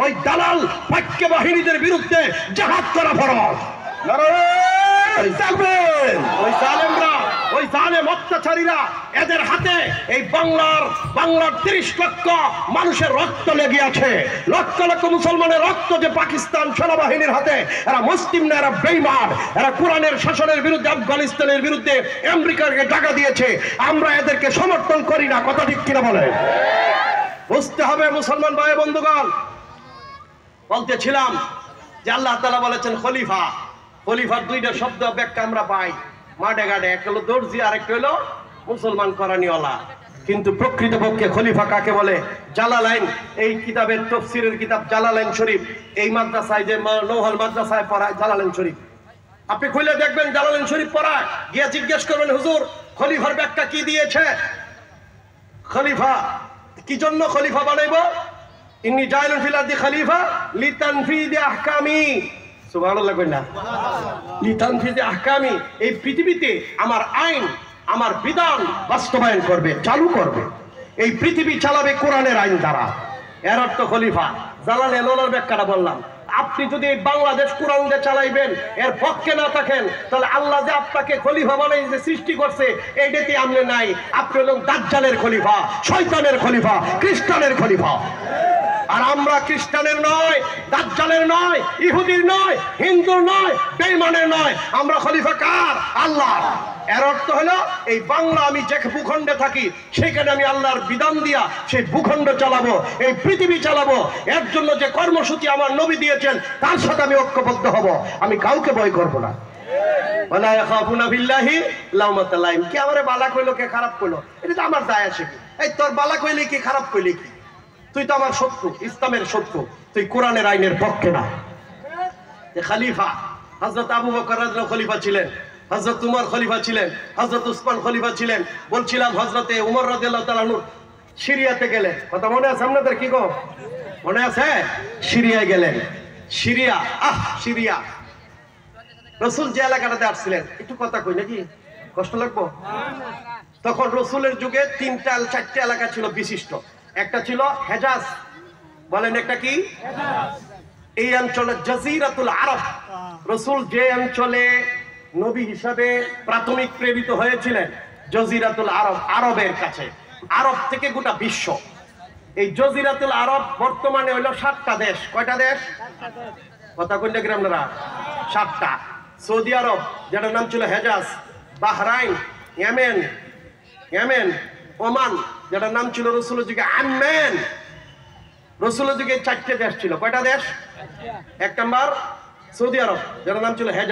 ওই দালাল পাক্য বাহিনীদের বিরুদ্ধে জিহাদ করা ফরজ। ওই জালেমরা, ওই জালেম অত্যাচারীরা, এদের হাতে এই বাংলার 30 লক্ষ মানুষের রক্ত লেগে আছে। লক্ষ লক্ষ মুসলমানের রক্ত যে পাকিস্তান সেনাবাহিনীর হাতে। এরা মুসলিম না, এরা বেঈমান। এরা কোরআনের শাসনের বিরুদ্ধে, আফগানিস্তানের বিরুদ্ধে আমেরিকাকে টাকা দিয়েছে। আমরা এদেরকে সমর্থন করি না। কথা ঠিক কিনা বলে? বুঝতে হবে মুসলমান ভাই বন্ধুগণ। বলতেছিলাম যে আল্লাহ তাআলা বলেছেন খলিফা। খলিফার দুইটা শব্দ ব্যাখ্যা আমরা পাই মাঠে ঘাটে। একটা হলো দর্জি, আর একটা হলো মুসলমান করানিওয়ালা। কিন্তু প্রকৃতপক্ষে খলিফা কাকে বলে? জালালাইন, এই কিতাবের তাফসীরের কিতাব জালালাইন শরীফ, এই মাদ্রাসায় যে নৌহাল মাদ্রাসায় পড়ায় জালালাইন শরীফ, আপনি খুলে দেখবেন জালালাইন শরীফ পড়ায়। গিয়ে জিজ্ঞেস করবেন, হুজুর খলিফার ব্যাখ্যা কি দিয়েছে? খলিফা কি জন্য খলিফা বানাইবো? ইন্নী জাইলুন ফিল আরদি খলিফা লিতানফিযি আহকামি। সুবহানাল্লাহ কইনা? লিতানফিযি আহকামি, এই পৃথিবীতে আমার আইন, আমার বিধান বাস্তবায়ন করবে, চালু করবে। এই পৃথিবী চালাবে কোরআনের আইন দ্বারা। এর অর্থ খলিফা। জালালাইনের ব্যাখ্যাটা বললাম। আপনি যদি এই বাংলাদেশ কোরআন দিয়ে চালাইবেন, এর পক্ষে না থাকেন, তাহলে আল্লাহ যে আপনাকে খলিফা বানাই যে সৃষ্টি করছে, এইটাতে আপনি নাই। আপনি হলেন দাজ্জালের খলিফা, শয়তানের খলিফা, খ্রিস্টানের খলিফা। আর আমরা খ্রিস্টানের নয়, দাজ্জালের নয়, ইহুদির নয়, হিন্দুর নয়, বেঈমানের নয়। আমরা খলিফা কার? আল্লাহ। এর অর্থ হলো এই বাংলা, আমি যে ভূখণ্ডে থাকি সেখানে আমি আল্লাহর বিধান দিয়া সেই ভূখণ্ড চালাবো, এই পৃথিবী চালাবো। এর জন্য যে কর্মসূচি আমার নবী দিয়েছেন তার সাথে আমি ঐক্যবদ্ধ হব। আমি কাউকে ভয় করবো না। ওয়ালা ইয়াখাফুনা বিল্লাহি লাওমাতা লাইম। কে আমারে বালা কইলো, কে খারাপ কইলো, এটা তো আমার দায় আসে কি? এই তোর বালা কইলে কি, খারাপ কইলে কি? তুই তো আমার শত্রু, ইসলামের শত্রু। তুই কোরআনের আইনের পক্ষে না। খলিফা হযরত আবু বকর রাদিয়াল্লাহু খলিফা ছিলেন, হযরত উমর খলিফা ছিলেন, হযরত উসমান খলিফা ছিলেন। বলছিলাম হযরতে উমর রাদিয়াল্লাহু তাআলা আনহু সিরিয়াতে গেলেন। কথা মনে আছে আপনাদের? কি গো মনে আছে? সিরিয়ায় গেলেন। সিরিয়া, সিরিয়া রাসূল যে এলাকাটাতে আসছিলেন, একটু কথা কই নাকি, কষ্ট লাগবো? তখন রাসূলের যুগে 3-4টা এলাকা ছিল বিশিষ্ট। একটা ছিল হেজাজ, বলেন একটা কি? এই অঞ্চলে জাজিরাতুল আরব। রাসূল যে অঞ্চলে নবী হিসাবে প্রাথমিক প্রেরিত হয়েছিলেন, জাজিরাতুল আরব, আরবের কাছে, আরব থেকে গোটা বিশ্ব। এই জাজিরাতুল আরব বর্তমানে হইল 7টা দেশ। কয়টা দেশ? কথা কইলে কি আপনারা? 7টা। সৌদি আরব, যেটার নাম ছিল হেজাজ, বাহরাইন, ইয়েমেন, ওমান, যেটার নাম ছিল রাসূলের যুগে আম্মান। রাসূলের যুগে 4টে দেশ ছিল। কয়টা দেশ? 1 নম্বর সৌদি আরব, যেটার নাম ছিল হেজাজ।